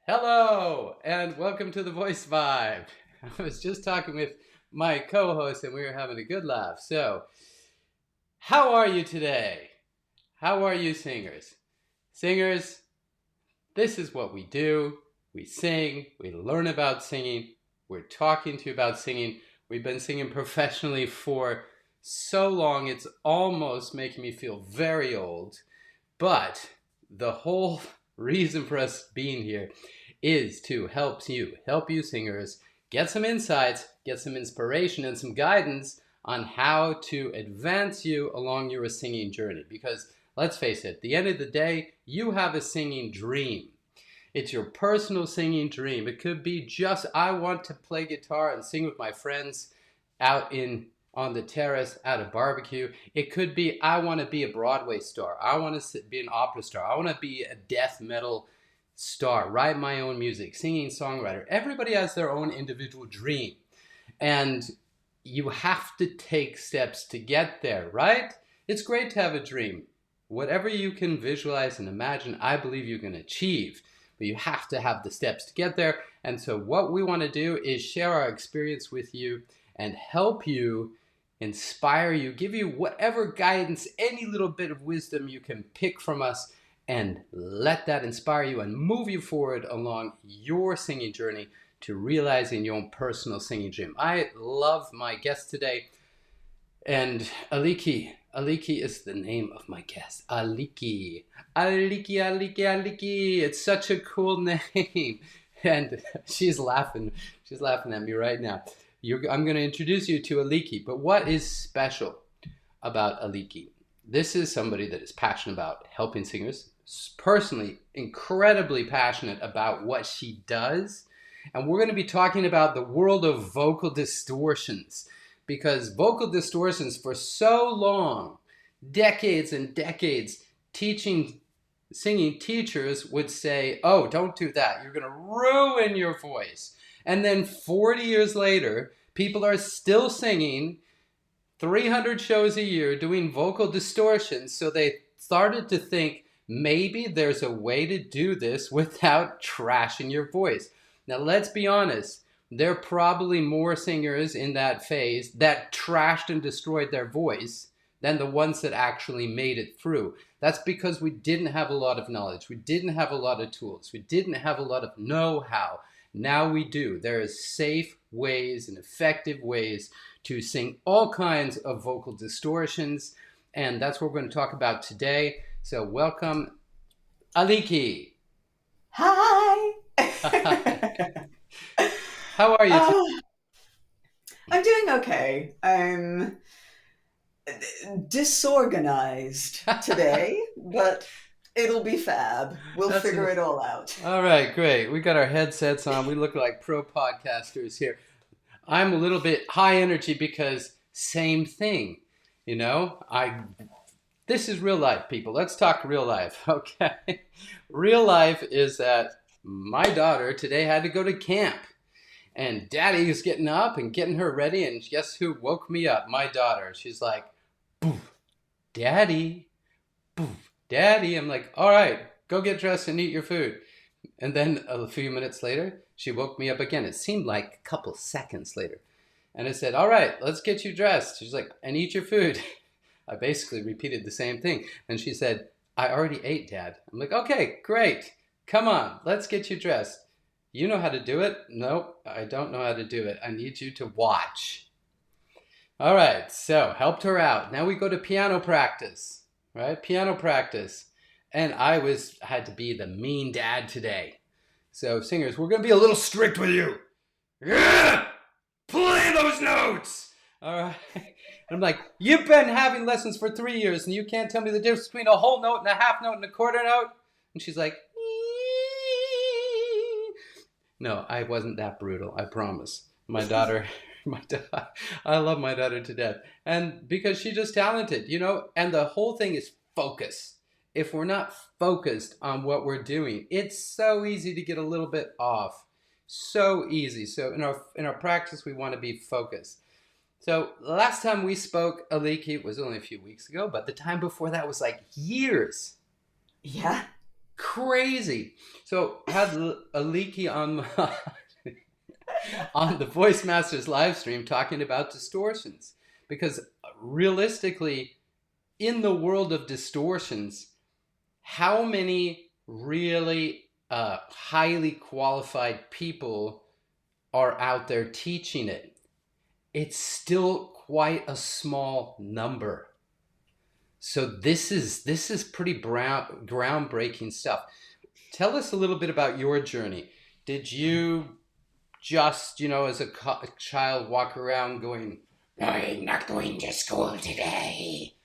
Hello, and welcome to the Voice Vibe. I was just talking with my co-host, and we were having a good laugh. So, how are you today? How are you, singers? Singers, this is what we do. We sing, we learn about singing, we're talking to you about singing. We've been singing professionally for so long, it's almost making me feel very old. But the whole reason for us being here is to help you singers, get some insights, get some inspiration and some guidance on how to advance you along your singing journey. Because let's face it, at the end of the day, you have a singing dream. It's your personal singing dream. It could be just, I want to play guitar and sing with my friends out on the terrace at a barbecue. It could be, I want to be a Broadway star. I want to be an opera star. I want to be a death metal star, write my own music, singing songwriter. Everybody has their own individual dream. And you have to take steps to get there, right? It's great to have a dream. Whatever you can visualize and imagine, I believe you can achieve. But you have to have the steps to get there. And so what we want to do is share our experience with you and help you, inspire you, give you whatever guidance, any little bit of wisdom you can pick from us, and let that inspire you and move you forward along your singing journey to realizing your own personal singing dream. I love my guest today, and Aliki is the name of my guest. Aliki. It's such a cool name. And she's laughing at me right now. I'm going to introduce you to Aliki, but what is special about Aliki? This is somebody that is passionate about helping singers, personally incredibly passionate about what she does. And we're going to be talking about the world of vocal distortions, because vocal distortions for so long, decades and decades, singing teachers would say, oh, don't do that. You're going to ruin your voice. And then 40 years later, people are still singing 300 shows a year doing vocal distortions. So they started to think maybe there's a way to do this without trashing your voice. Now, let's be honest. There are probably more singers in that phase that trashed and destroyed their voice than the ones that actually made it through. That's because we didn't have a lot of knowledge. We didn't have a lot of tools. We didn't have a lot of know-how. Now we do. There is safe ways and effective ways to sing all kinds of vocal distortions, and that's what we're going to talk about today. So welcome, Aliki. Hi. How are you today? Oh, I'm doing okay. I'm disorganized today, but it'll be fab. We'll That's figure it all out. all right, great. We got our headsets on. We look like pro podcasters here. I'm a little bit high energy because same thing. You know, this is real life, people. Let's talk real life, okay? Real life is that my daughter today had to go to camp. And daddy is getting up and getting her ready. And guess who woke me up? My daughter. She's like, boof, daddy, boof, daddy. I'm like, all right, go get dressed and eat your food. And then a few minutes later, she woke me up again. It seemed like a couple seconds later. And I said, all right, let's get you dressed. She's like, and eat your food. I basically repeated the same thing. And she said, I already ate, Dad. I'm like, okay, great. Come on, let's get you dressed. You know how to do it? Nope, I don't know how to do it. I need you to watch. All right, so helped her out. Now we go to piano practice, right? Piano practice. And I had to be the mean dad today. So singers, we're going to be a little strict with you. Yeah! Play those notes! All right. I'm like, you've been having lessons for 3 years and you can't tell me the difference between a whole note and a half note and a quarter note? And she's like, no, I wasn't that brutal, I promise. My daughter, I love my daughter to death. And because she's just talented, you know, and the whole thing is focus. If we're not focused on what we're doing, it's so easy to get a little bit off. So easy. So in our practice, we want to be focused. So last time we spoke, Aliki, was only a few weeks ago, but the time before that was like years. Yeah. crazy. So I had Aliki on on the Voice Masters live stream talking about distortions, because realistically, in the world of distortions, how many really highly qualified people are out there teaching it? It's still quite a small number. So this is pretty groundbreaking stuff. Tell us a little bit about your journey. Did you just, as a child, walk around going, "I'm not going to school today"?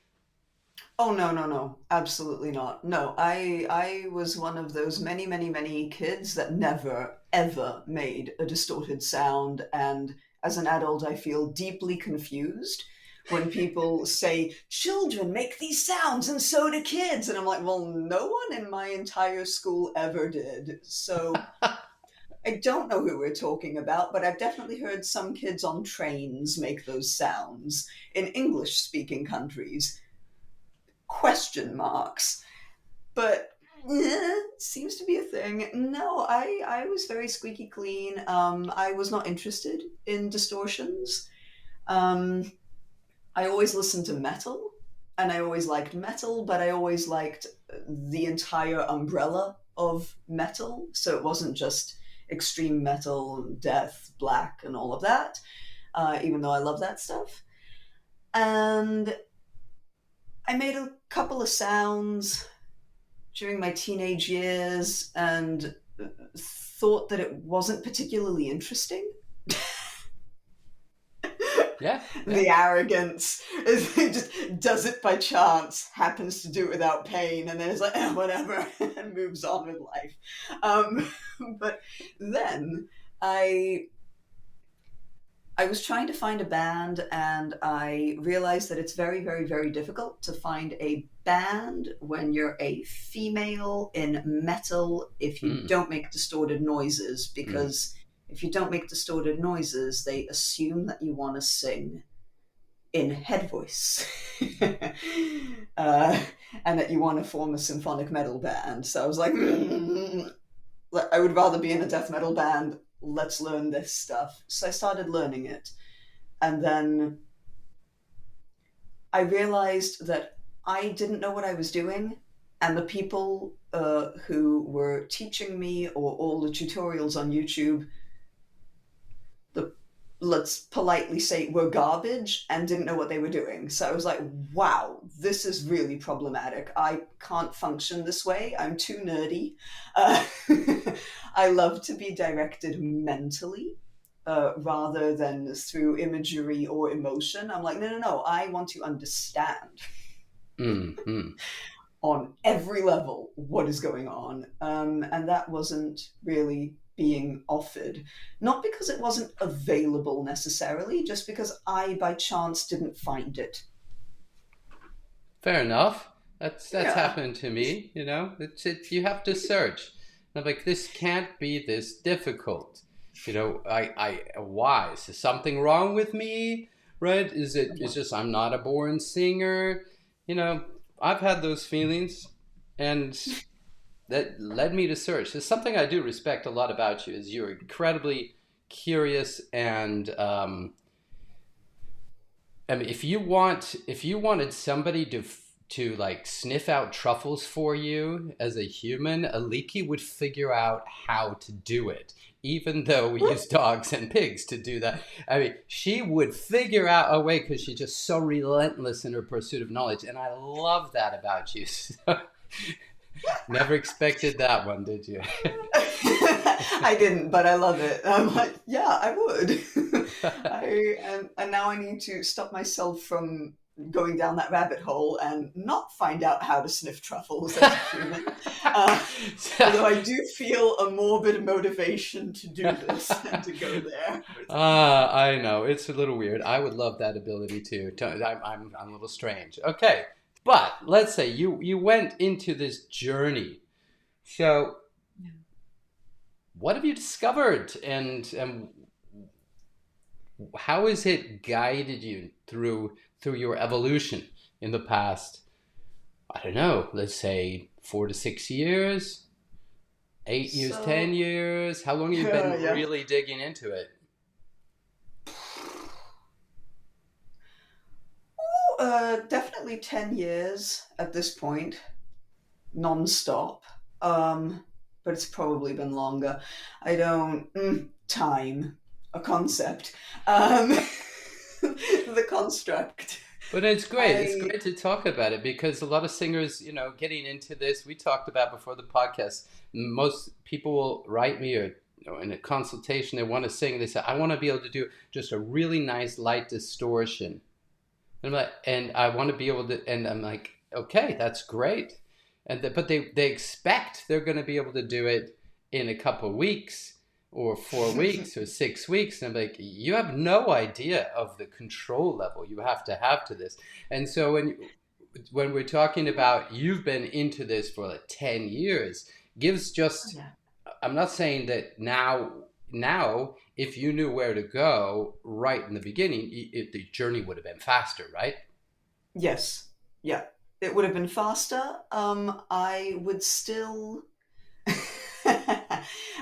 Oh, no, no, no. Absolutely not. No, I was one of those many, many, many kids that never, ever made a distorted sound. And as an adult, I feel deeply confused when people say, children make these sounds and so do kids. And I'm like, well, no one in my entire school ever did. So I don't know who we're talking about, but I've definitely heard some kids on trains make those sounds in English-speaking countries. Question marks. But seems to be a thing. No, I was very squeaky clean. I was not interested in distortions. Um, I always listened to metal, and I always liked metal, but I always liked the entire umbrella of metal. So it wasn't just extreme metal, death, black, and all of that, even though I love that stuff. And I made a couple of sounds during my teenage years and thought that it wasn't particularly interesting. Yeah. The arrogance is it just does it by chance, happens to do it without pain, and then it's like, whatever, and moves on with life. But then I was trying to find a band, and I realized that it's very, very, very difficult to find a band when you're a female in metal if you don't make distorted noises, because if you don't make distorted noises, they assume that you want to sing in head voice. And that you want to form a symphonic metal band. So I was like, I would rather be in a death metal band. Let's learn this stuff. So I started learning it. And then I realized that I didn't know what I was doing. And the people who were teaching me, or all the tutorials on YouTube, let's politely say, were garbage and didn't know what they were doing. So I was like, wow, this is really problematic. I can't function this way. I'm too nerdy. I love to be directed mentally rather than through imagery or emotion. I'm like, no, no, no. I want to understand on every level what is going on. And that wasn't really being offered, not because it wasn't available necessarily, just because I by chance didn't find it. Fair enough. That's happened to me. You have to search. And I'm like, this can't be this difficult. Why? Is there something wrong with me? Right? It's just I'm not a born singer. I've had those feelings, and that led me to search. There's something I do respect a lot about you, is you're incredibly curious, and if you wanted somebody to like sniff out truffles for you as a human, Aliki would figure out how to do it. Even though we use dogs and pigs to do that, she would figure out a way, because she's just so relentless in her pursuit of knowledge, and I love that about you. So, never expected that one, did you? I didn't, but I love it. I'm like, yeah, I would. And now I need to stop myself from going down that rabbit hole and not find out how to sniff truffles as a human. Although I do feel a morbid motivation to do this and to go there. I know, it's a little weird. I would love that ability too. I'm a little strange. Okay. But let's say you went into this journey. So what have you discovered, and how has it guided you through your evolution in the past, I don't know, let's say 4 to 6 years? 8 years, So 10 years? How long have you been yeah. really digging into it? Definitely 10 years at this point, non-stop. Um, but it's probably been longer. I don't time a concept. Um, the construct. But it's great. It's I great to talk about it because a lot of singers, getting into this, we talked about before the podcast. Most people will write me or in a consultation, they want to sing. They say, I want to be able to do just a really nice light distortion. And I'm like, and I want to be able to, and I'm like, okay, that's great. But they expect they're going to be able to do it in a couple of weeks or 4 weeks or 6 weeks. And I'm like, you have no idea of the control level you have to this. And so when we're talking about you've been into this for like 10 years, gives just, yeah. I'm not saying that now if you knew where to go right in the beginning, the journey would have been faster, right? Yes. Yeah. It would have been faster. I would still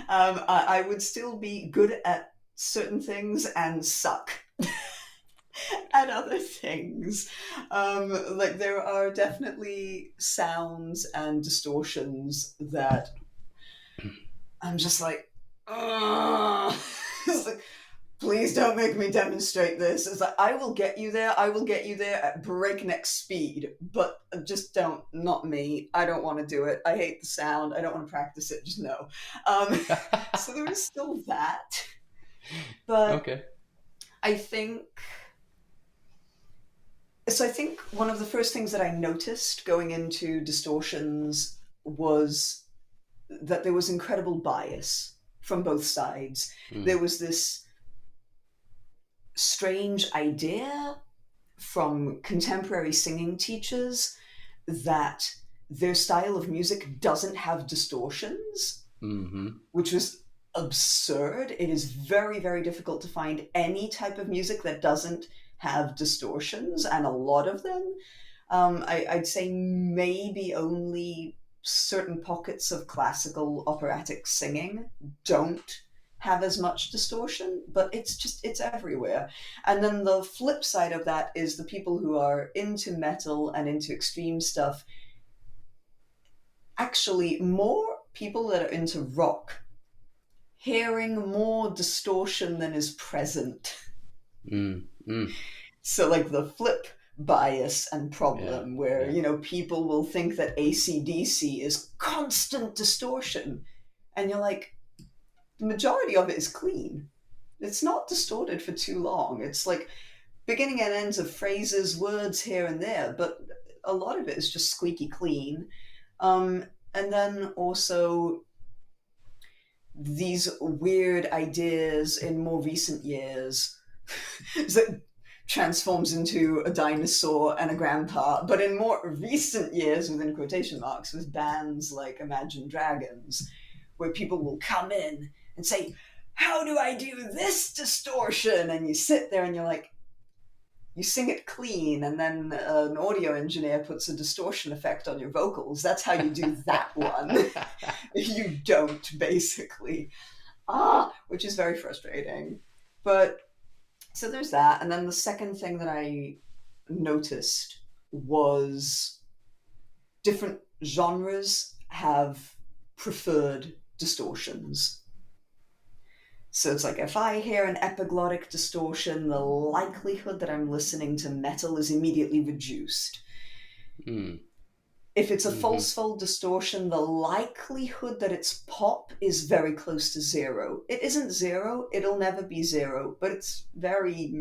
I would still be good at certain things and suck at other things. Like there are definitely sounds and distortions that I'm just like, "Ugh." It's like, please don't make me demonstrate this. It's like, I will get you there. I will get you there at breakneck speed, but just don't, not me. I don't want to do it. I hate the sound. I don't want to practice it. Just no. Um, so there is still that. But Okay. I think, I think one of the first things that I noticed going into distortions was that there was incredible bias from both sides. Mm. There was this strange idea from contemporary singing teachers that their style of music doesn't have distortions, Mm-hmm. which was absurd. It is very, very difficult to find any type of music that doesn't have distortions, and a lot of them. I'd say maybe only certain pockets of classical operatic singing don't have as much distortion, but it's everywhere. And then the flip side of that is the people who are into metal and into extreme stuff. Actually, more people that are into rock hearing more distortion than is present. Mm. Mm. So, like the flip bias and Yeah. problem, where, Yeah. people will think that AC/DC is constant distortion. And you're like, the majority of it is clean. It's not distorted for too long. It's like beginning and ends of phrases, words here and there, but a lot of it is just squeaky clean. And then also these weird ideas in more recent years that transforms into a dinosaur and a grandpa, but in more recent years, within quotation marks, with bands like Imagine Dragons, where people will come in and say, how do I do this distortion? And you sit there and you're like, you sing it clean, and then an audio engineer puts a distortion effect on your vocals. That's how you do that one. You don't, basically. Which is very frustrating. But so there's that. And then the second thing that I noticed was different genres have preferred distortions. So it's like if I hear an epiglottic distortion, the likelihood that I'm listening to metal is immediately reduced. Mm. If it's a Mm-hmm. false fold distortion, the likelihood that it's pop is very close to zero. It isn't zero, it'll never be zero, but it's very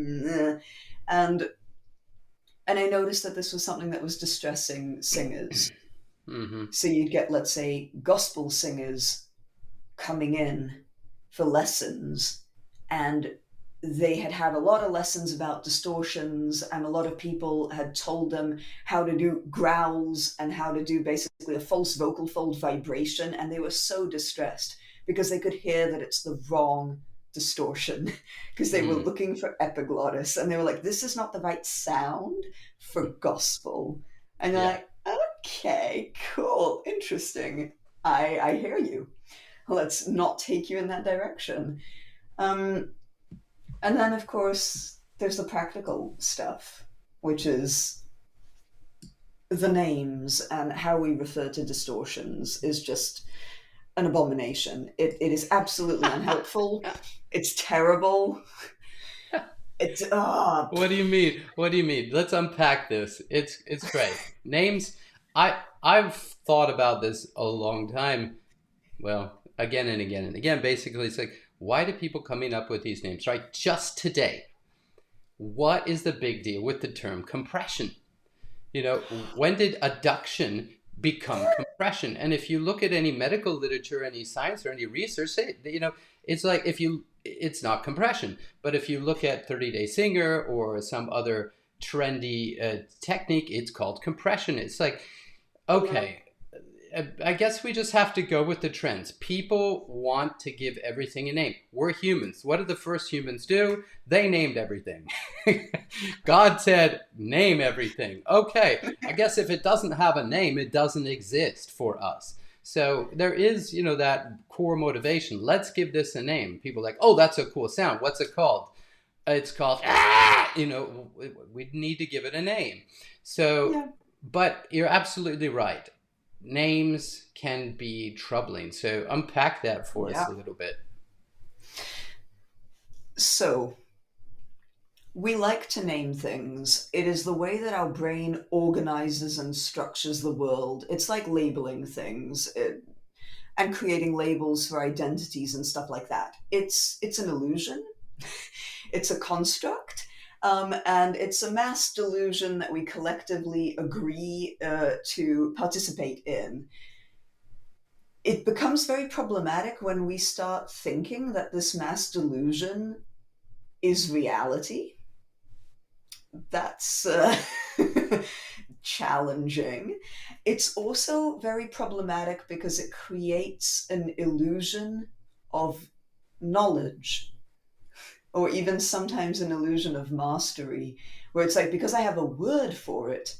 and I noticed that this was something that was distressing singers. Mm-hmm. So you'd get, let's say, gospel singers coming in for lessons, and they had had a lot of lessons about distortions, and a lot of people had told them how to do growls and how to do basically a false vocal fold vibration, and they were so distressed because they could hear that it's the wrong distortion because they were Mm. looking for epiglottis, and they were like, this is not the right sound for gospel. And you're Yeah. like, okay, cool, interesting. I hear you. let's not take you in that direction. Um, and then, of course, there's the practical stuff, which is the names and how we refer to distortions is just an abomination. It is absolutely unhelpful. It's terrible. It's What do you mean? What do you mean? Let's unpack this. It's great. Names. I've thought about this a long time. Well, again and again and again. Basically, it's like, why do people coming up with these names? Right? Just today, what is the big deal with the term compression? You know, when did adduction become compression? And if you look at any medical literature, any science, or any research, you know, it's like it's not compression. But if you look at 30-Day Singer or some other trendy technique, it's called compression. It's like, okay, I guess we just have to go with the trends. People want to give everything a name. We're humans. What did the first humans do? They named everything. God said, name everything. Okay, I guess if it doesn't have a name, it doesn't exist for us. So there is, you know, that core motivation. Let's give this a name. People are like, oh, that's a cool sound. What's it called? It's called, you know, we need to give it a name. So, yeah. but you're absolutely right. Names can be troubling. So unpack that for us a little bit. So we like to name things. It is the way that our brain organizes and structures the world. It's like labeling things and creating labels for identities and stuff like that. It's an illusion. It's a construct. And it's a mass delusion that we collectively agree to participate in. It becomes very problematic when we start thinking that this mass delusion is reality. That's challenging. It's also very problematic because it creates an illusion of knowledge, or even sometimes an illusion of mastery, where it's like, because I have a word for it,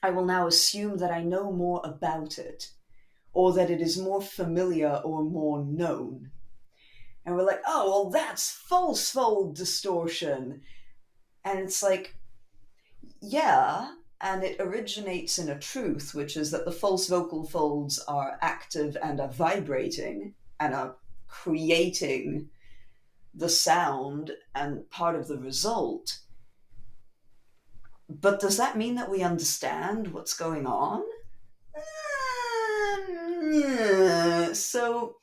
I will now assume that I know more about it, or that it is more familiar or more known. And we're like, oh, well, that's false fold distortion. And it's like, yeah, and it originates in a truth, which is that the false vocal folds are active and are vibrating and are creating the sound and part of the result. But does that mean that we understand what's going on? So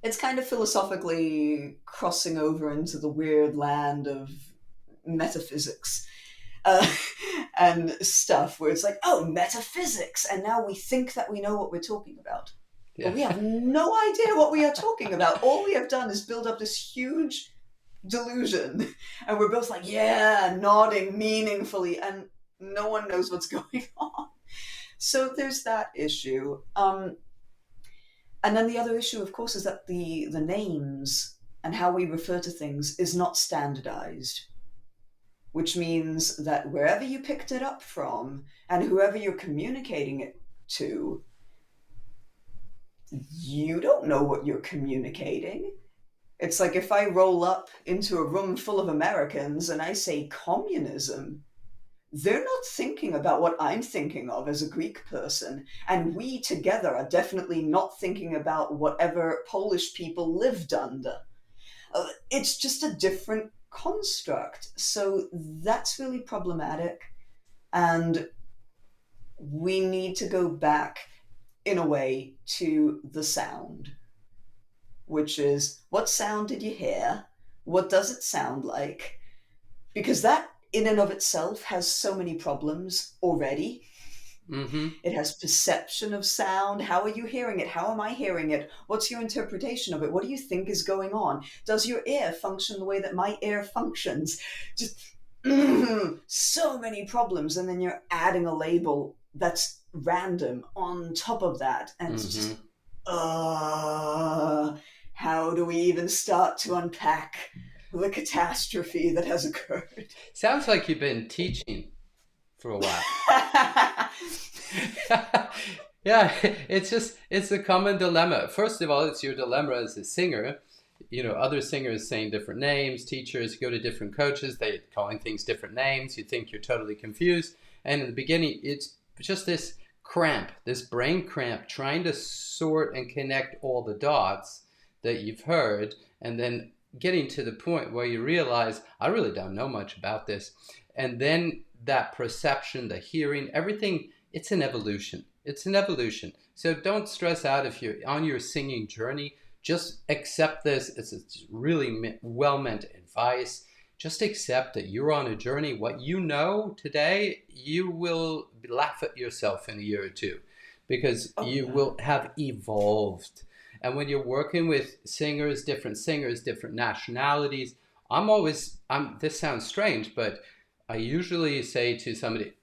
it's kind of philosophically crossing over into the weird land of metaphysics and stuff, where it's like, oh, metaphysics, and now we think that we know what we're talking about. Yeah. But we have no idea what we are talking about. All we have done is build up this huge delusion, and we're both like, yeah, nodding meaningfully, and no one knows what's going on. So there's that issue. And then the other issue, of course, is that the names and how we refer to things is not standardized, which means that wherever you picked it up from and whoever you're communicating it to, you don't know what you're communicating. It's like if I roll up into a room full of Americans and I say communism, they're not thinking about what I'm thinking of as a Greek person. And we together are definitely not thinking about whatever Polish people lived under. It's just a different construct. So that's really problematic. And we need to go back, in a way, to the sound, which is, what sound did you hear? What does it sound like? Because that in and of itself has so many problems already. Mm-hmm. It has perception of sound. How are you hearing it? How am I hearing it? What's your interpretation of it? What do you think is going on? Does your ear function the way that my ear functions? Just so many problems. And then you're adding a label that's random on top of that. And it's just, how do we even start to unpack the catastrophe that has occurred? Sounds like you've been teaching for a while. Yeah, it's a common dilemma. First of all, it's your dilemma as a singer. You know, other singers saying different names, teachers go to different coaches, they calling things different names. You think you're totally confused. And in the beginning, it's just this cramp, this brain cramp, trying to sort and connect all the dots that you've heard, and then getting to the point where you realize, I really don't know much about this. And then that perception, the hearing, everything, it's an evolution. It's an evolution. So don't stress out if you're on your singing journey. Just accept this. It's really well meant advice. Just accept that you're on a journey. What you know today, you will laugh at yourself in a year or two because you will have evolved. And when you're working with singers, different nationalities, this sounds strange, but I usually say to somebody,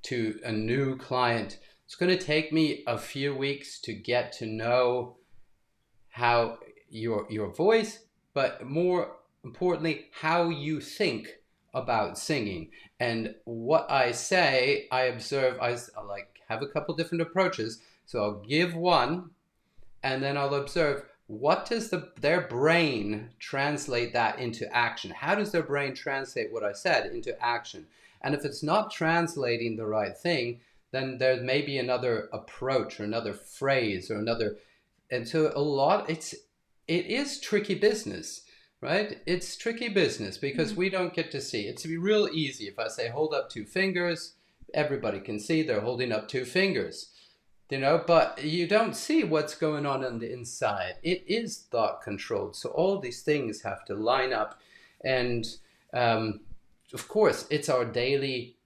to a new client, it's going to take me a few weeks to get to know how your voice, but more importantly, how you think about singing. And what I say, I observe, I like have a couple different approaches. So I'll give one, and then I'll observe what does their brain translate that into action. How does their brain translate what I said into action? And if it's not translating the right thing, then there may be another approach or another phrase or another. And so it is tricky business, right? It's tricky business because we don't get to see. It's real easy. If I say hold up two fingers, everybody can see they're holding up two fingers, you know, but you don't see what's going on the inside. It is thought controlled. So all these things have to line up. And of course, it's our daily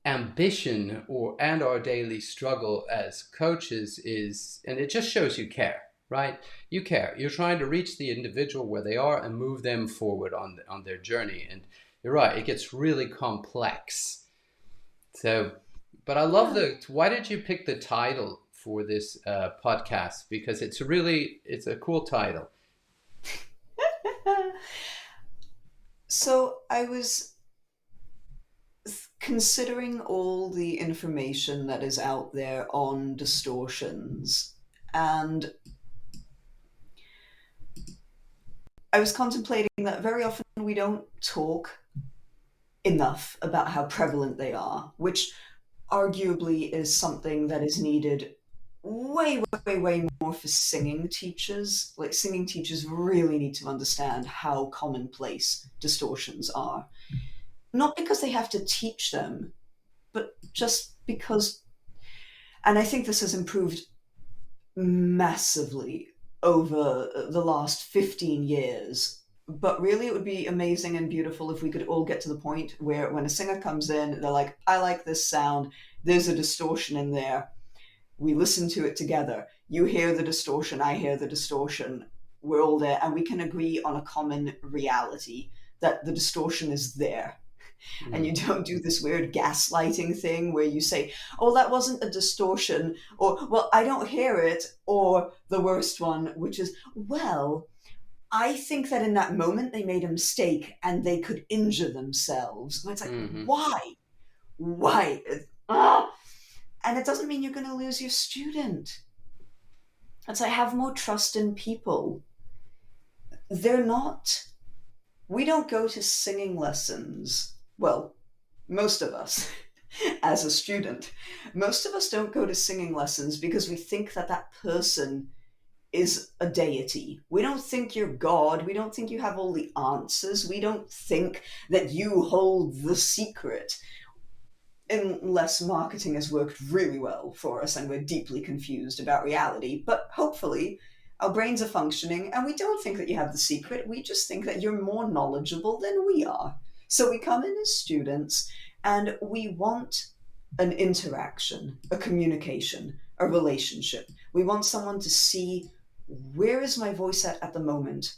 ambition and our daily struggle as coaches and it just shows you care, right? You care. You're trying to reach the individual where they are and move them forward on their journey. And you're right, it gets really complex. So, but I love why did you pick the title for this podcast? Because it's a cool title. So I was considering all the information that is out there on distortions, and I was contemplating that very often we don't talk enough about how prevalent they are, which arguably is something that is needed way more for singing teachers. Like, singing teachers really need to understand how commonplace distortions are. Not because they have to teach them, but just because, and I think this has improved massively over the last 15 years. But really, it would be amazing and beautiful if we could all get to the point where when a singer comes in, they're like, I like this sound, there's a distortion in there. We listen to it together. You hear the distortion, I hear the distortion. We're all there, and we can agree on a common reality that the distortion is there. And you don't do this weird gaslighting thing where you say, oh, that wasn't a distortion, or, well, I don't hear it, or the worst one, which is, well, I think that in that moment they made a mistake and they could injure themselves. And it's like, why? Why? And it doesn't mean you're going to lose your student. It's like, have more trust in people. We don't go to singing lessons. Well, most of us, as a student, most of us don't go to singing lessons because we think that that person is a deity. We don't think you're God. We don't think you have all the answers. We don't think that you hold the secret. Unless marketing has worked really well for us and we're deeply confused about reality. But hopefully our brains are functioning and we don't think that you have the secret. We just think that you're more knowledgeable than we are. So we come in as students and we want an interaction, a communication, a relationship. We want someone to see, where is my voice at the moment?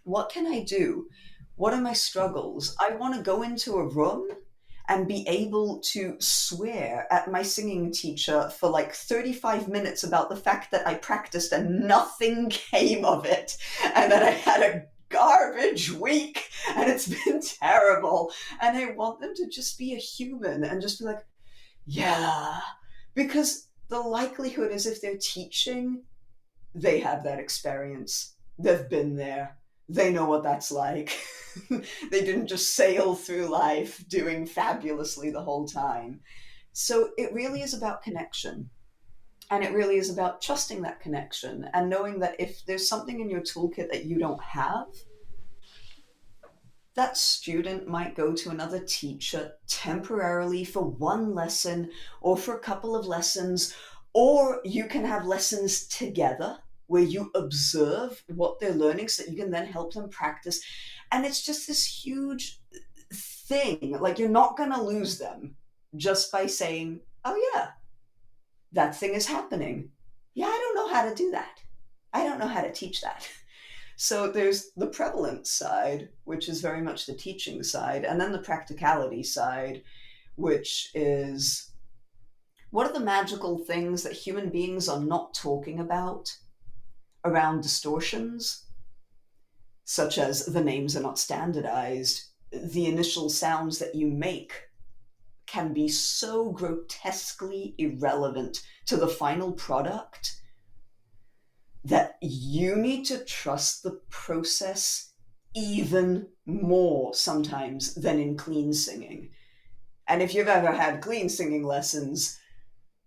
What can I do? What are my struggles? I want to go into a room and be able to swear at my singing teacher for like 35 minutes about the fact that I practiced and nothing came of it, and that I had a garbage week and it's been terrible. And I want them to just be a human and just be like, yeah, because the likelihood is if they're teaching, they have that experience. They've been there. They know what that's like. They didn't just sail through life doing fabulously the whole time. So it really is about connection. And it really is about trusting that connection and knowing that if there's something in your toolkit that you don't have, that student might go to another teacher temporarily for one lesson or for a couple of lessons, or you can have lessons together where you observe what they're learning so that you can then help them practice. And it's just this huge thing. Like, you're not going to lose them just by saying, oh, yeah, that thing is happening. Yeah, I don't know how to do that. I don't know how to teach that. So there's the prevalence side, which is very much the teaching side, and then the practicality side, which is what are the magical things that human beings are not talking about around distortions, such as the names are not standardized, the initial sounds that you make can be so grotesquely irrelevant to the final product that you need to trust the process even more sometimes than in clean singing. And if you've ever had clean singing lessons,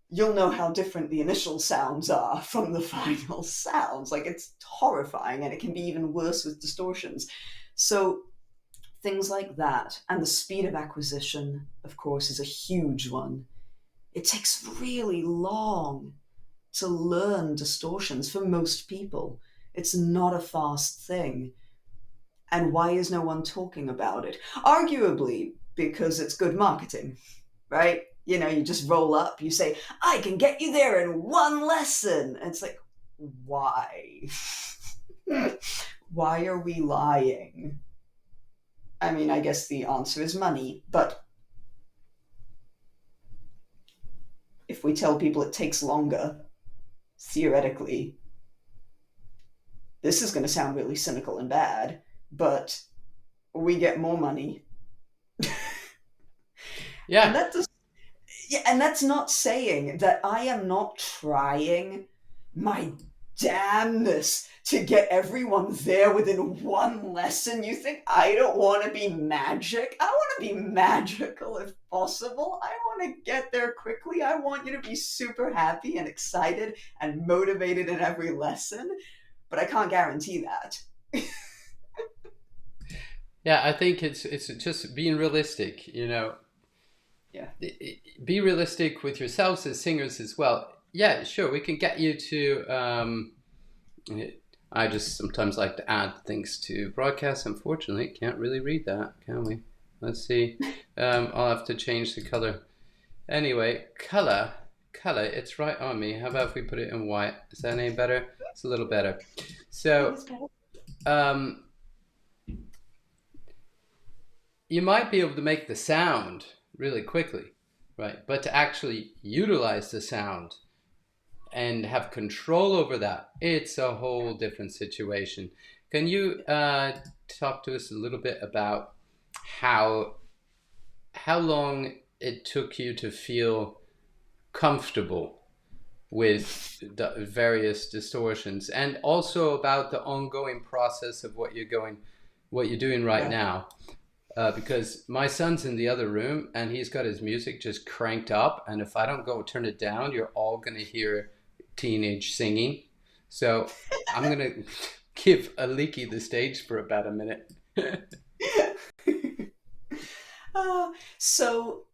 you'll know how different the initial sounds are from the final sounds. Like, it's horrifying, and it can be even worse with distortions. So things like that, and the speed of acquisition, of course, is a huge one. It takes really long to learn distortions for most people. It's not a fast thing. And why is no one talking about it? Arguably, because it's good marketing, right? You know, you just roll up, you say, I can get you there in one lesson. And it's like, why? Why are we lying? I mean, I guess the answer is money, but if we tell people it takes longer, theoretically, this is going to sound really cynical and bad, but we get more money. Yeah. And that's not saying that I am not trying my damnness to get everyone there within one lesson. You think I don't want to be magic? I want to be magical if possible. I want to get there quickly. I want you to be super happy and excited and motivated in every lesson, but I can't guarantee that. Yeah, I think it's just being realistic, Yeah. Be realistic with yourselves as singers as well. Yeah, sure, we can get you to I just sometimes like to add things to broadcasts. Unfortunately, can't really read that, can we? Let's see. I'll have to change the color. Anyway, color, it's right on me. How about if we put it in white? Is that any better? It's a little better. So, you might be able to make the sound really quickly, right? But to actually utilize the sound and have control over that, it's a whole different situation. Can you talk to us a little bit about how long it took you to feel comfortable with the various distortions, and also about the ongoing process of what you're doing right now? Because my son's in the other room and he's got his music just cranked up, and if I don't go turn it down, you're all gonna hear teenage singing. So I'm gonna give Aliki the stage for about a minute. So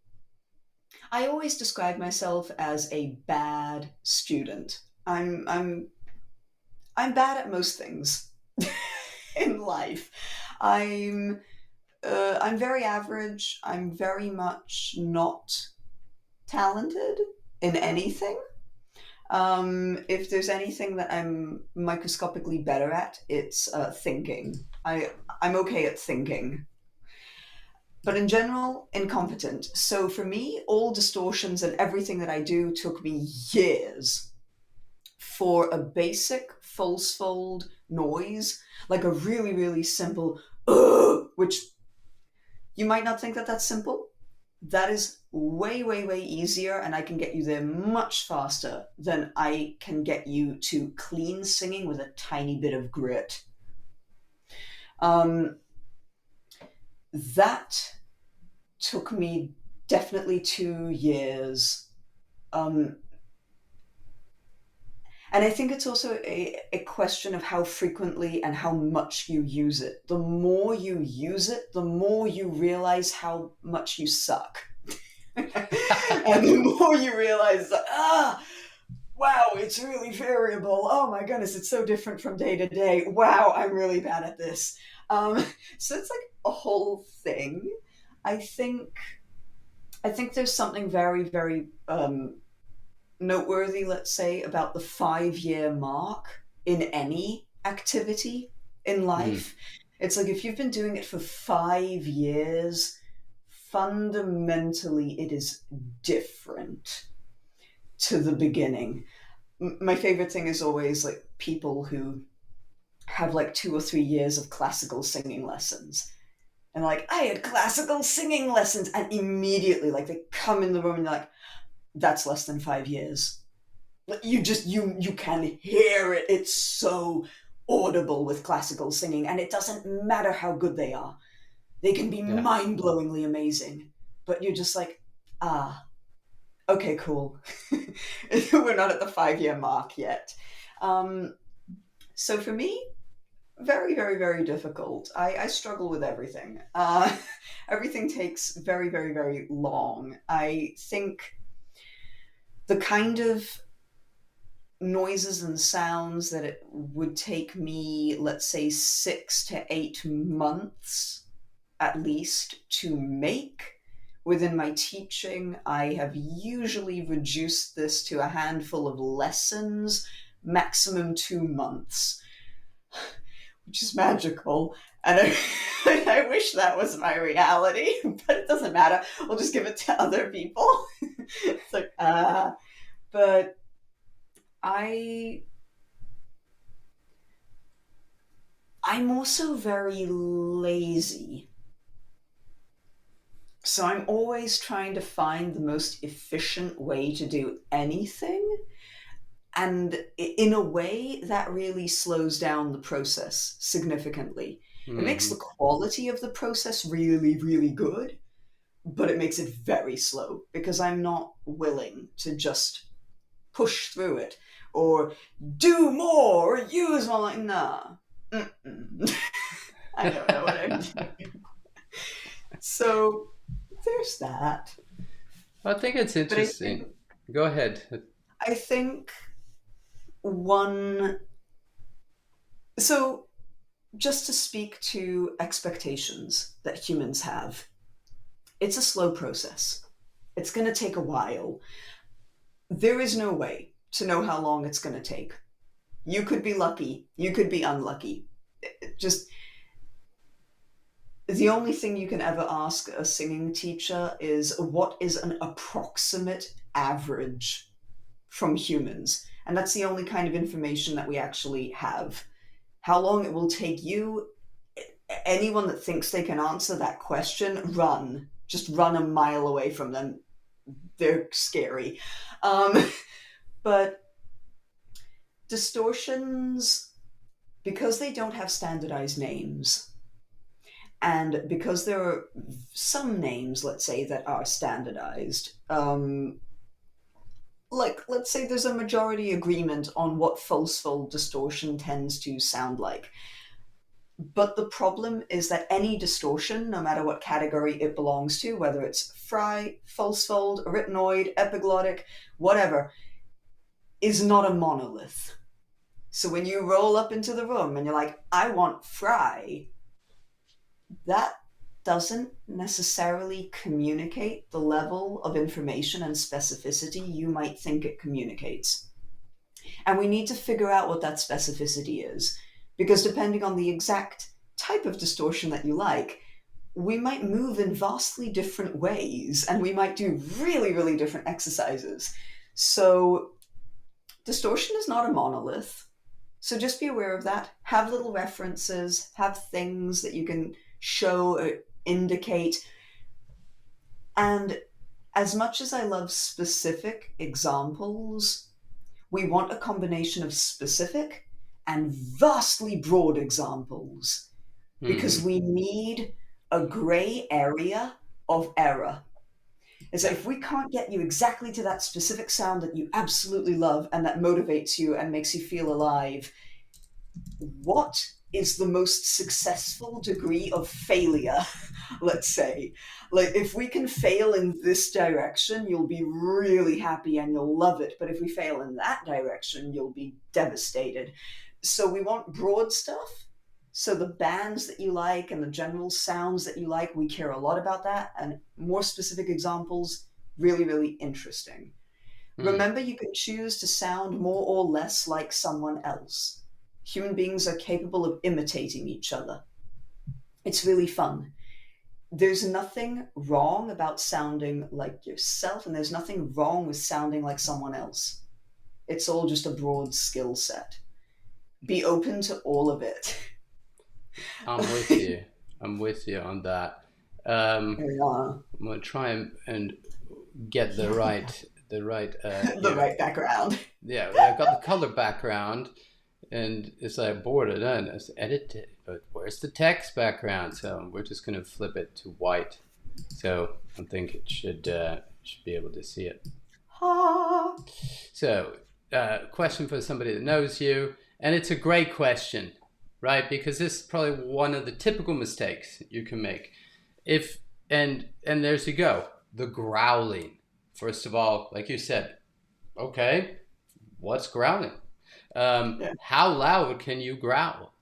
I always describe myself as a bad student. I'm bad at most things in life. I'm very average. I'm very much not talented in anything. If there's anything that I'm microscopically better at, it's thinking. I'm okay at thinking, but in general, incompetent. So for me, all distortions and everything that I do took me years for a basic false fold noise, like a really, really simple, which you might not think that that's simple, that is way, way, way easier, and I can get you there much faster than I can get you to clean singing with a tiny bit of grit. That took me definitely 2 years. And I think it's also a question of how frequently and how much you use it. The more you use it, the more you realize how much you suck. And the more you realize, wow, it's really variable. Oh my goodness, it's so different from day to day. Wow, I'm really bad at this. So it's like a whole thing. I think there's something very, very noteworthy, let's say, about the 5-year mark in any activity in life. It's like if you've been doing it for 5 years, fundamentally it is different to the beginning. My favorite thing is always like people who have like 2 or 3 years of classical singing lessons. And like, I had classical singing lessons, and immediately like they come in the room and you're like, that's less than 5 years. You just, you can hear it. It's so audible with classical singing, and it doesn't matter how good they are. They can be mind-blowingly amazing, but you're just like, okay, cool. We're not at the 5-year mark yet. So for me, very, very, very difficult. I struggle with everything. Everything takes very, very, very long. I think the kind of noises and sounds that it would take me, let's say, 6 to 8 months at least to make within my teaching, I have usually reduced this to a handful of lessons, maximum 2 months, which is magical. And I wish that was my reality, but it doesn't matter. We'll just give it to other people. It's like, but I'm also very lazy. So I'm always trying to find the most efficient way to do anything. And in a way, that really slows down the process significantly. It makes the quality of the process really, really good, but it makes it very slow because I'm not willing to just push through it or do more or use more. Like, nah. I don't know what I'm doing. So there's that. I think it's interesting. Go ahead. I think so just to speak to expectations that humans have, it's a slow process. It's going to take a while. There is no way to know how long it's going to take. You could be lucky. You could be unlucky. Just the only thing you can ever ask a singing teacher is what is an approximate average from humans? And that's the only kind of information that we actually have. How long it will take you, anyone that thinks they can answer that question, run. Just run a mile away from them. They're scary. But distortions, because they don't have standardized names, and because there are some names, let's say, that are standardized, like, let's say there's a majority agreement on what false-fold distortion tends to sound like. But the problem is that any distortion, no matter what category it belongs to, whether it's fry, false-fold, arytenoid, epiglottic, whatever, is not a monolith. So when you roll up into the room and you're like, I want fry, that doesn't necessarily communicate the level of information and specificity you might think it communicates. And we need to figure out what that specificity is, because depending on the exact type of distortion that you like, we might move in vastly different ways, and we might do really, really different exercises. So distortion is not a monolith. So just be aware of that. Have little references, have things that you can show or indicate. And as much as I love specific examples, we want a combination of specific and vastly broad examples because Hmm. we need a gray area of error. Is that Yeah. if we can't get you exactly to that specific sound that you absolutely love and that motivates you and makes you feel alive, what is the most successful degree of failure? Let's say, like, if we can fail in this direction, you'll be really happy and you'll love it, but if we fail in that direction, you'll be devastated. So we want broad stuff, so the bands that you like and the general sounds that you like, we care a lot about that, and more specific examples, really, really interesting. Hmm. Remember, you can choose to sound more or less like someone else. Human beings are capable of imitating each other. It's really fun. There's nothing wrong about sounding like yourself, and there's nothing wrong with sounding like someone else. It's all just a broad skill set. Be open to all of it. I'm with you. I'm with you on that. Um, Yeah. I'm gonna try and get the right The right background. yeah, I got the color background, and it's like bordered in. It's edited, but where's the text background? So we're just gonna flip it to white. So I think it should be able to see it. Ha. So, question for somebody that knows you, and it's a great question, right? Because this is probably one of the typical mistakes you can make. If and there's you go, the growling. First of all, like you said, okay, what's growling? Yeah. How loud can you growl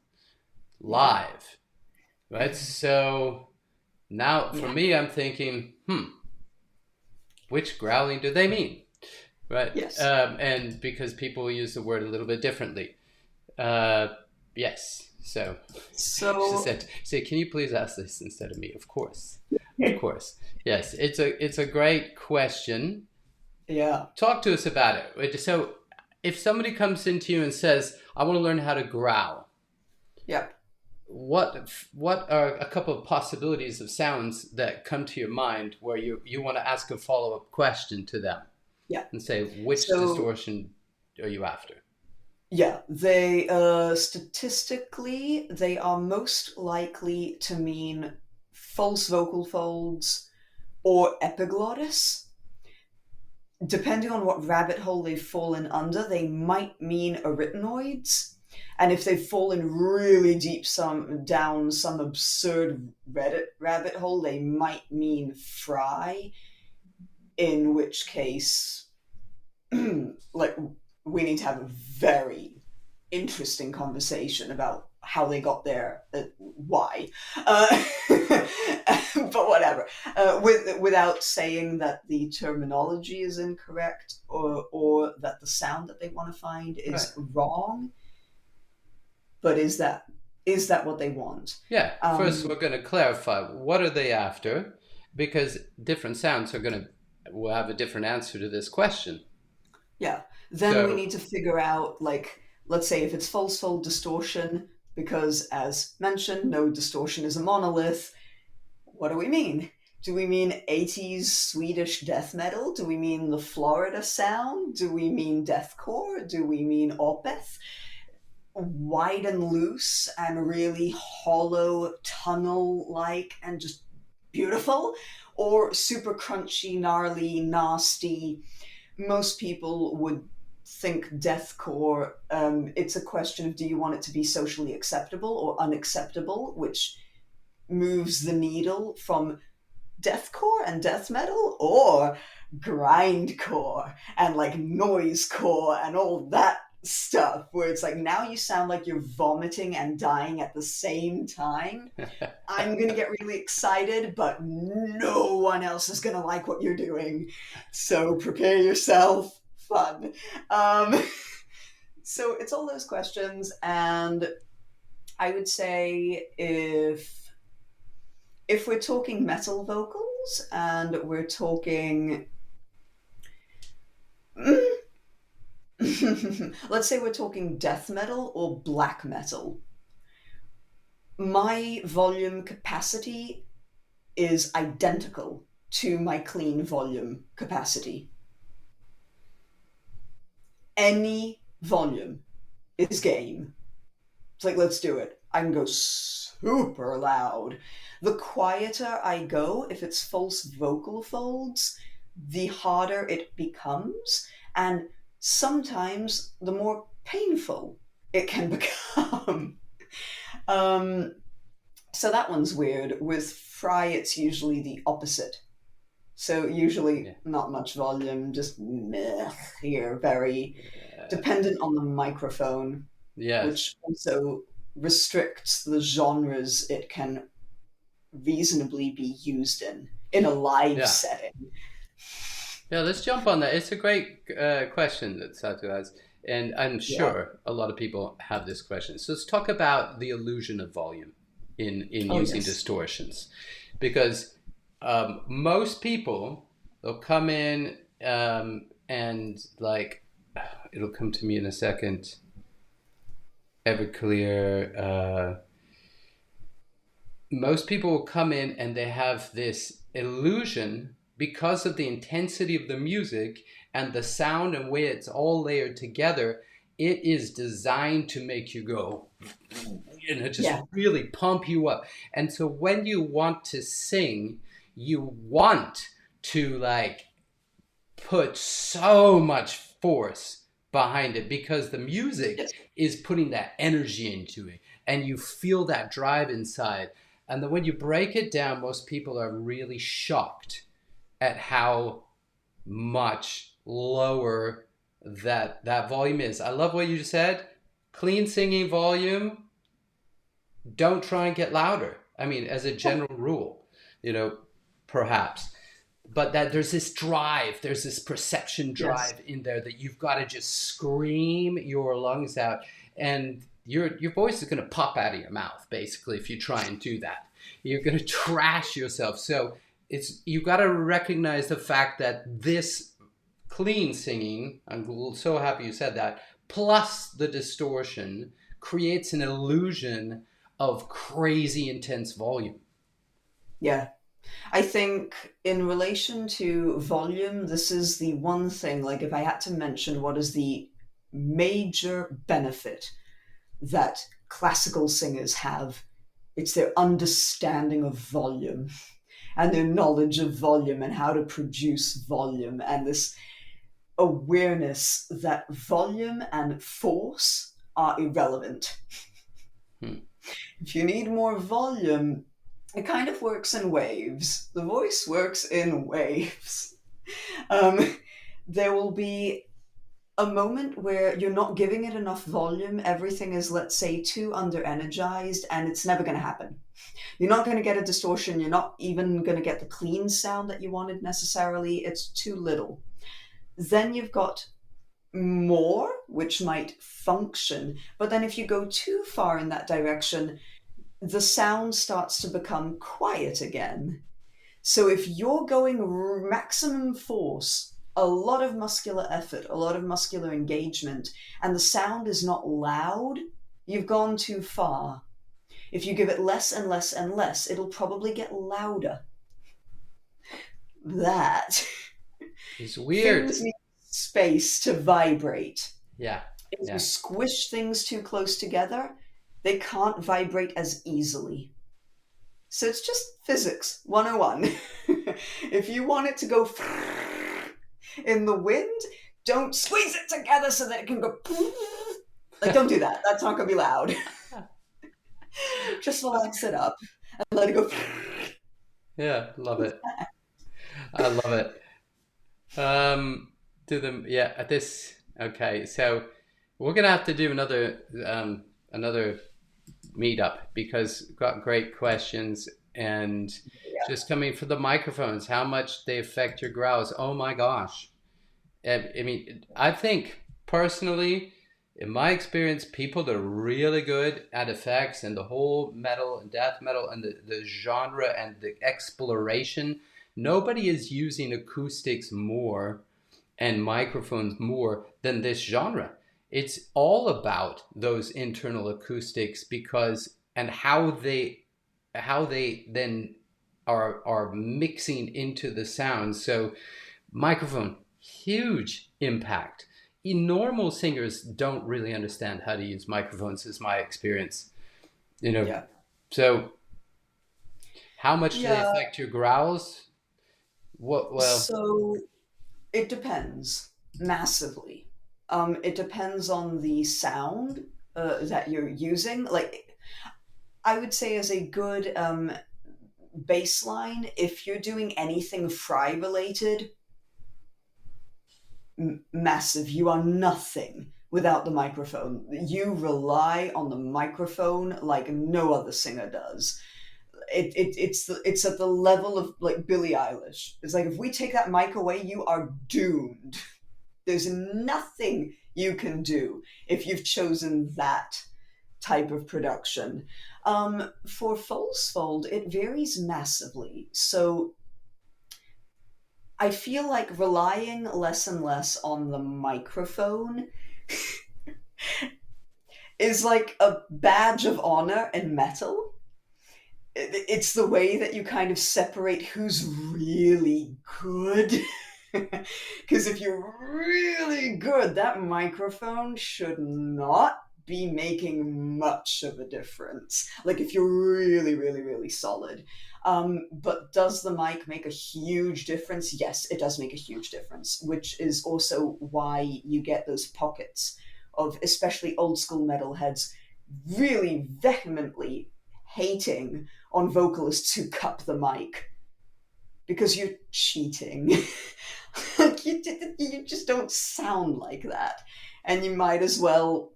Yeah. live? Right. So now for Yeah. me, I'm thinking, which growling do they mean? Right. Yes. And because people use the word a little bit differently. Uh, yes. So she So, said, "Say, can you please ask this instead of me?" Of course, of course. Yes, it's a great question. yeah. Talk to us about it. So, if somebody comes into you and says, "I want to learn how to growl," Yeah. what are a couple of possibilities of sounds that come to your mind where you want to ask a follow up question to them Yeah. and say, which So, distortion are you after? yeah, they statistically they are most likely to mean false vocal folds or epiglottis. Depending on what rabbit hole they've fallen under, they might mean arytenoids. And if they've fallen really deep down some absurd Reddit rabbit hole, they might mean fry, in which case like we need to have a very interesting conversation about how they got there, why. But whatever. Without saying that the terminology is incorrect or that the sound that they want to find Right. is wrong, but is that what they want? Yeah. First, Um, we're going to clarify what are they after, because different sounds will have a different answer to this question. Yeah. Then we So, need to figure out, like, let's say if it's false fold distortion, because as mentioned, no distortion is a monolith. What do we mean? Do we mean 80s Swedish death metal? Do we mean the Florida sound? Do we mean deathcore? Do we mean Opeth? Wide and loose and really hollow, tunnel like, and just beautiful? Or super crunchy, gnarly, nasty? Most people would think deathcore. It's a question of, do you want it to be socially acceptable or unacceptable, which moves the needle from deathcore and death metal, or grindcore and like noisecore and all that stuff, where it's like now you sound like you're vomiting and dying at the same time. I'm gonna get really excited, but no one else is gonna like what you're doing. So prepare yourself. Fun. Um, so it's all those questions, and I would say if we're talking metal vocals and we're talking, let's say we're talking death metal or black metal, my volume capacity is identical to my clean volume capacity. Any volume is game. It's like, let's do it. I can go super loud. The quieter I go, if it's false vocal folds, the harder it becomes. And sometimes the more painful it can become. So that one's weird. With Fry, it's usually the opposite. So usually not much volume, just meh here, very dependent on the microphone, which also restricts the genres it can reasonably be used in a live setting. Yeah, let's jump on that. It's a great question that Satu has, and I'm sure a lot of people have this question. So let's talk about the illusion of volume in using distortions, because most people, they'll come in and like, it'll come to me in a second. Everclear. Most people will come in and they have this illusion because of the intensity of the music and the sound and way it's all layered together. It is designed to make you go, just really pump you up. And so when you want to sing, you want to like put so much force behind it because the music is putting that energy into it and you feel that drive inside. And then when you break it down, most people are really shocked at how much lower that volume is. I love what you just said. Clean singing volume. Don't try and get louder. I mean, as a general rule, perhaps. But that there's this drive, there's this perception drive in there that you've got to just scream your lungs out. And your voice is going to pop out of your mouth, basically, if you try and do that. You're going to trash yourself. So you've got to recognize the fact that this clean singing, I'm so happy you said that, plus the distortion creates an illusion of crazy intense volume. Yeah. I think in relation to volume, this is the one thing, like if I had to mention what is the major benefit that classical singers have, it's their understanding of volume and their knowledge of volume and how to produce volume and this awareness that volume and force are irrelevant. If you need more volume, it kind of works in waves. The voice works in waves. There will be a moment where you're not giving it enough volume. Everything is, let's say, too under-energized, and it's never going to happen. You're not going to get a distortion. You're not even going to get the clean sound that you wanted necessarily. It's too little. Then you've got more, which might function. But then if you go too far in that direction, the sound starts to become quiet again. So if you're going maximum force, a lot of muscular effort, a lot of muscular engagement, and the sound is not loud, you've gone too far. If you give it less and less and less, it'll probably get louder. That is weird. Things need space to vibrate. Yeah. If you squish things too close together, they can't vibrate as easily. So it's just physics 101. If you want it to go in the wind, don't squeeze it together so that it can go. Like, don't do that. That's not going to be loud. Just relax it up and let it go. Yeah, love it. I love it. Okay, so we're going to have to do another meetup because we've got great questions and just coming for the microphones, how much they affect your growls. Oh my gosh. I mean, I think personally, in my experience, people that are really good at effects and the whole metal and death metal and the genre and the exploration, nobody is using acoustics more and microphones more than this genre. It's all about those internal acoustics and how they then are mixing into the sound. So microphone, huge impact. Normal singers don't really understand how to use microphones, is my experience. You know, Yeah. so how much do they Yeah. affect your growls? What? Well, So it depends massively. It depends on the sound that you're using. Like, I would say, as a good baseline, if you're doing anything fry related, massive. You are nothing without the microphone. You rely on the microphone like no other singer does. It's at the level of like Billie Eilish. It's like, if we take that mic away, you are doomed. There's nothing you can do if you've chosen that type of production. For false fold, it varies massively. So I feel like relying less and less on the microphone is like a badge of honor in metal. It's the way that you kind of separate who's really good. Because if you're really good, that microphone should not be making much of a difference. Like, if you're really, really, really solid. But does the mic make a huge difference? Yes, it does make a huge difference, which is also why you get those pockets of especially old school metalheads really vehemently hating on vocalists who cup the mic because you're cheating. Like, you just don't sound like that. And you might as well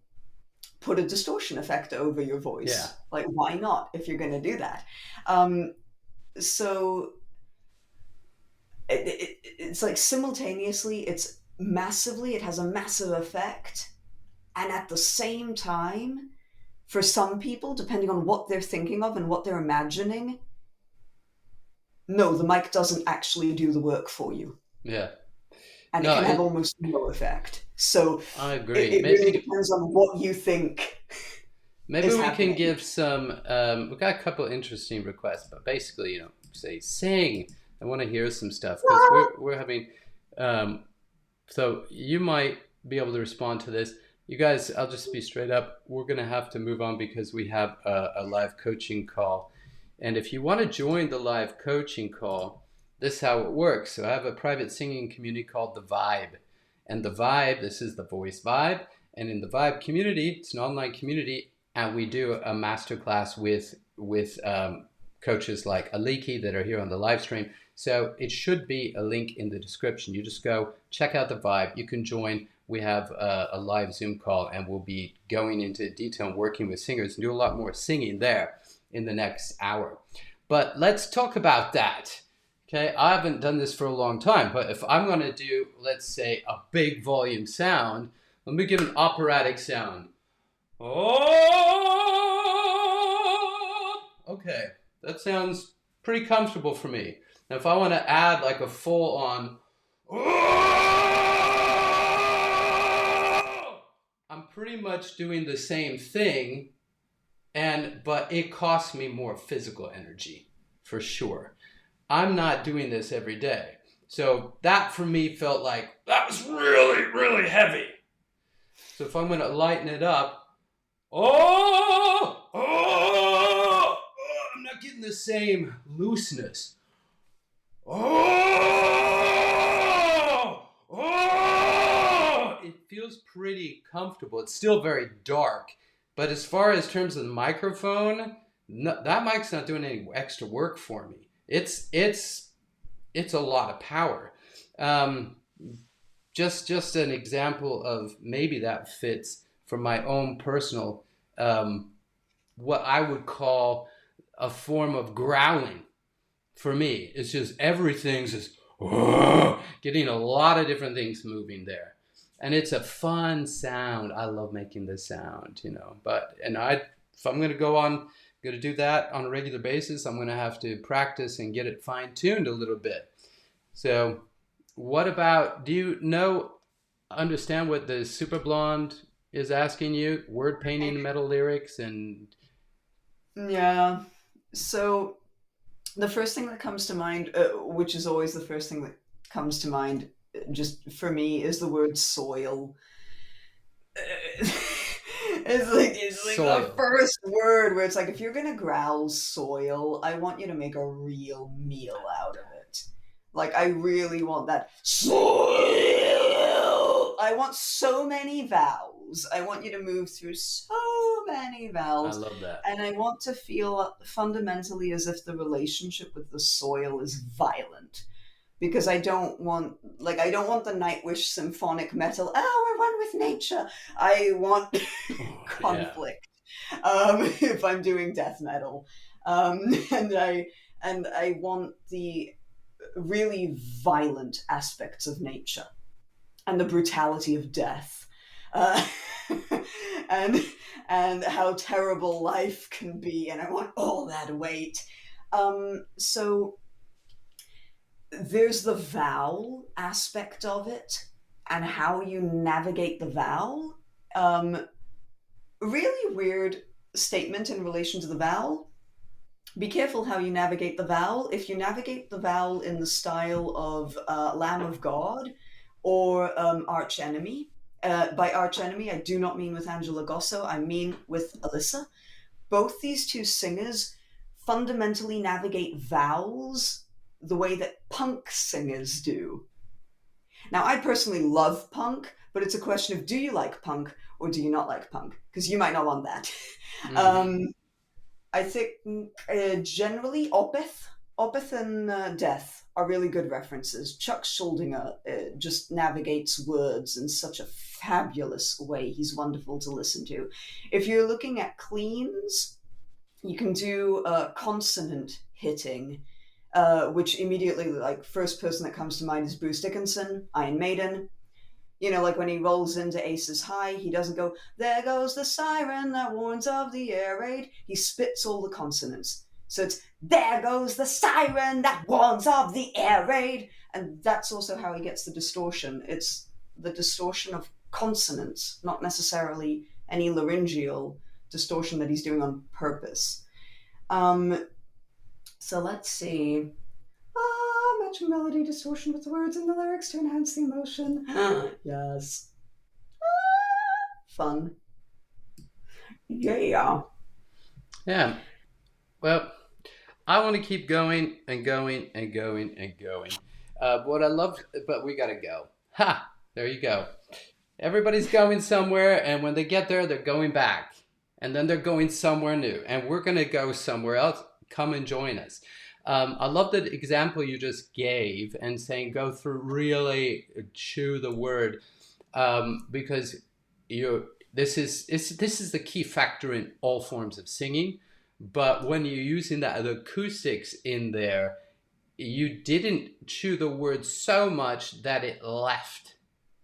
put a distortion effect over your yeah. voice. Like, why not if you're going to do that? Um, so it's like simultaneously, it has a massive effect. And at the same time, for some people, depending on what they're thinking of and what they're imagining, no, the mic doesn't actually do the work for you. Yeah. And it No, can have almost no effect. So I it, agree. it really depends on what you think Maybe is we can happening. give some. We've got a couple interesting requests, but basically, say sing. I want to hear some stuff because we're having. Um, so you might be able to respond to this. You guys, I'll just be straight up. We're gonna have to move on because we have a live coaching call, and if you want to join the live coaching call, this is how it works. So I have a private singing community called the Vibe, and the Vibe. This is the Voice Vibe, and in the Vibe community, it's an online community, and we do a masterclass with coaches like Aliki that are here on the live stream. So it should be a link in the description. You just go check out the Vibe. You can join. We have a live Zoom call, and we'll be going into detail and working with singers and do a lot more singing there in the next hour. But let's talk about that. Okay, I haven't done this for a long time, but if I'm going to do, let's say, a big volume sound, let me give an operatic sound. Oh, okay, that sounds pretty comfortable for me. Now, if I want to add like a full on, oh, I'm pretty much doing the same thing, but it costs me more physical energy for sure. I'm not doing this every day. So that for me felt like that was really, really heavy. So if I'm going to lighten it up, I'm not getting the same looseness. It feels pretty comfortable. It's still very dark, but as far as terms of the microphone, no, that mic's not doing any extra work for me. It's a lot of power. Just an example of maybe that fits from my own personal, what I would call a form of growling. For me, it's just everything's just getting a lot of different things moving there, and it's a fun sound. I love making this sound, But if I'm going to do that on a regular basis, I'm going to have to practice and get it fine tuned a little bit. So, what about? Do you understand what the Super Blonde is asking you? Word painting, metal lyrics, and Yeah. So The first thing that comes to mind, which is always the first thing that comes to mind, just for me, is the word soil. It's like the Soil. first word where it's like, if you're gonna growl soil, I want you to make a real meal out of it. Like, I really want that soil. I want so many vowels. I want you to move through so many I vowels, love that. and I want to feel fundamentally as if the relationship with the soil is violent, because I don't want the Nightwish symphonic metal. Oh, we're one with nature. I want Oh, yeah. conflict. If I'm doing death metal, and I want the really violent aspects of nature and the brutality of death, uh, and how terrible life can be, and I want all that weight. So there's the vowel aspect of it and how you navigate the vowel. Um, Really weird statement in relation to the vowel. Be careful how you navigate the vowel. If you navigate the vowel in the style of Lamb of God or Arch Enemy, by Arch Enemy, I do not mean with Angela Gosso, I mean with Alyssa. Both these two singers fundamentally navigate vowels the way that punk singers do. Now, I personally love punk, but it's a question of, do you like punk or do you not like punk? Because you might not want that. Hmm. um, I think generally Opeth and Death are really good references. Chuck Schuldiner just navigates words in such a fabulous way. He's wonderful to listen to. If you're looking at cleans, you can do consonant hitting, which immediately, like, first person that comes to mind is Bruce Dickinson, Iron Maiden. You know, like when he rolls into Aces High, he doesn't go, there goes the siren that warns of the air raid. He spits all the consonants. So it's, there goes the siren that warns of the air raid. And that's also how he gets the distortion. It's the distortion of consonants, not necessarily any laryngeal distortion that he's doing on purpose. Um, so let's see. Matching melody distortion with the words and the lyrics to enhance the emotion. Yes. Fun. Yeah. Yeah. Well, I want to keep going and going and going and going. What I love, but we gotta go. Ha! There you go. Everybody's going somewhere, and when they get there, they're going back, and then they're going somewhere new, and we're gonna go somewhere else. Come and join us. I love the example you just gave and saying go through, really chew the word, because you this is the key factor in all forms of singing. But when you're using the acoustics in there, you didn't chew the word so much that it left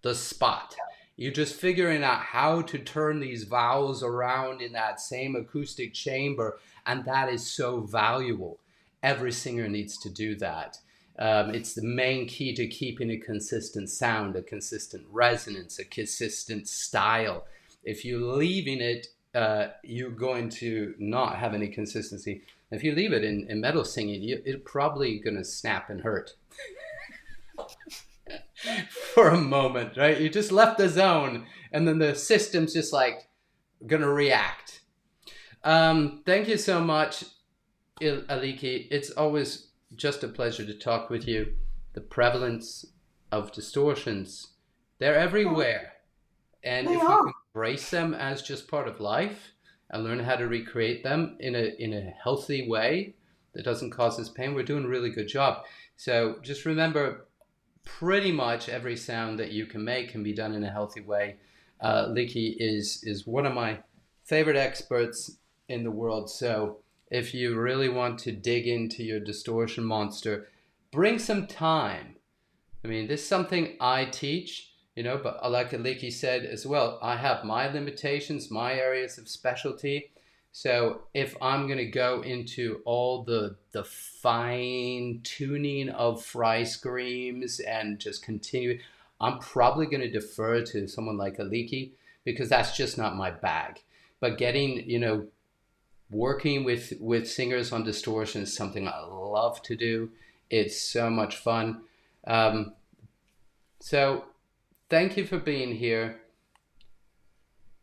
the spot. You're just figuring out how to turn these vowels around in that same acoustic chamber, and that is so valuable. Every singer needs to do that. It's the main key to keeping a consistent sound, a consistent resonance, a consistent style. If you're leaving it, you're going to not have any consistency. If you leave it in metal singing, it's probably going to snap and hurt for a moment, right? You just left the zone, and then the system's just like going to react. Thank you so much, Aliki. It's always just a pleasure to talk with you. The prevalence of distortions, they're everywhere. And They if we are. can embrace them as just part of life and learn how to recreate them in a healthy way that doesn't cause us pain, we're doing a really good job. So just remember, pretty much every sound that you can make can be done in a healthy way. Liki is one of my favorite experts in the world. So if you really want to dig into your distortion monster, bring some time. I mean, this is something I teach, but like Aliki said as well, I have my limitations, my areas of specialty. So if I'm going to go into all the fine tuning of fry screams and just continue, I'm probably going to defer to someone like Aliki because that's just not my bag. But getting, working with singers on Distortion is something I love to do. It's so much fun. So thank you for being here.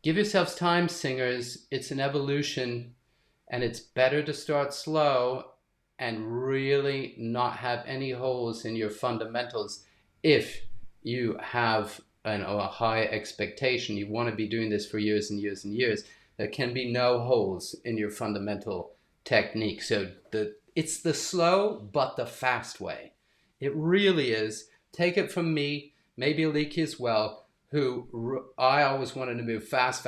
Give yourselves time, singers. It's an evolution, and it's better to start slow and really not have any holes in your fundamentals if you have a high expectation. You want to be doing this for years and years and years. There can be no holes in your fundamental technique. So it's the slow but the fast way. It really is. Take it from me, maybe Aliki as well, who I always wanted to move fast,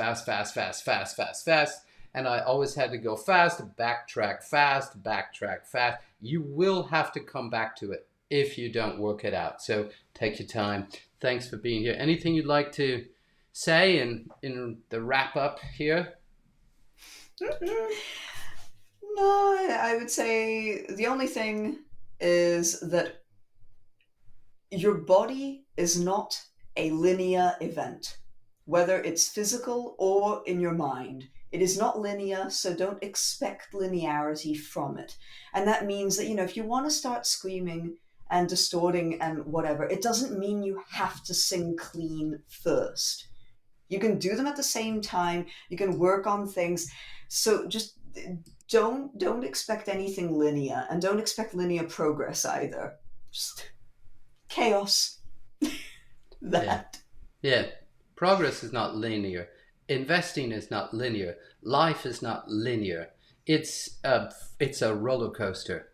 and I always had to go fast, backtrack fast. You will have to come back to it if you don't work it out. So take your time. Thanks for being here. Anything you'd like to say in the wrap up here? No, I would say the only thing is that your body is not a linear event, whether it's physical or in your mind. It is not linear, so don't expect linearity from it. And that means that, if you want to start screaming and distorting and whatever, it doesn't mean you have to sing clean first. You can do them at the same time. You can work on things. So just don't expect anything linear, and don't expect linear progress either. Just chaos. Yeah. Progress is not linear. Investing is not linear. Life is not linear. It's a roller coaster.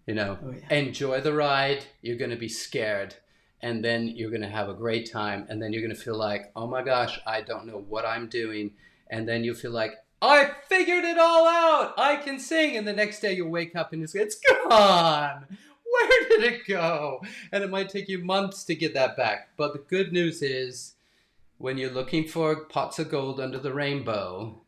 Enjoy the ride. You're going to be scared, and then you're going to have a great time, and then you're going to feel like, oh my gosh, I don't know what I'm doing, and then you feel like, I figured it all out. I can sing, and the next day you'll wake up and it's gone. Where did it go? And it might take you months to get that back. But the good news is, when you're looking for pots of gold under the rainbow,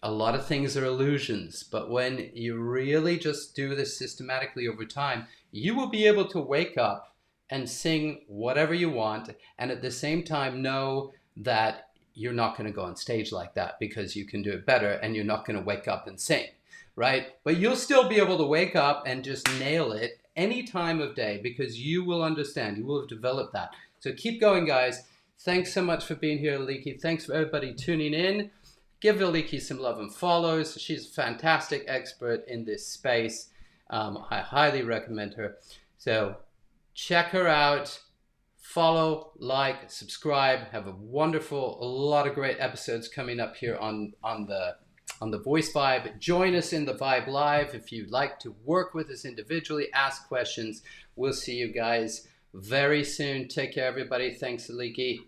a lot of things are illusions. But when you really just do this systematically over time, you will be able to wake up and sing whatever you want, and at the same time know that you're not going to go on stage like that because you can do it better, and you're not going to wake up and sing, right? But you'll still be able to wake up and just nail it any time of day because you will understand. You will have developed that. So keep going, guys. Thanks so much for being here, Aliki. Thanks for everybody tuning in. Give Aliki some love and follows. She's a fantastic expert in this space. I highly recommend her. So check her out. Follow, like, subscribe. Have a lot of great episodes coming up here on the Voice Vibe. Join us in the Vibe Live if you'd like to work with us individually, ask questions. We'll see you guys very soon. Take care, everybody. Thanks, Aliki.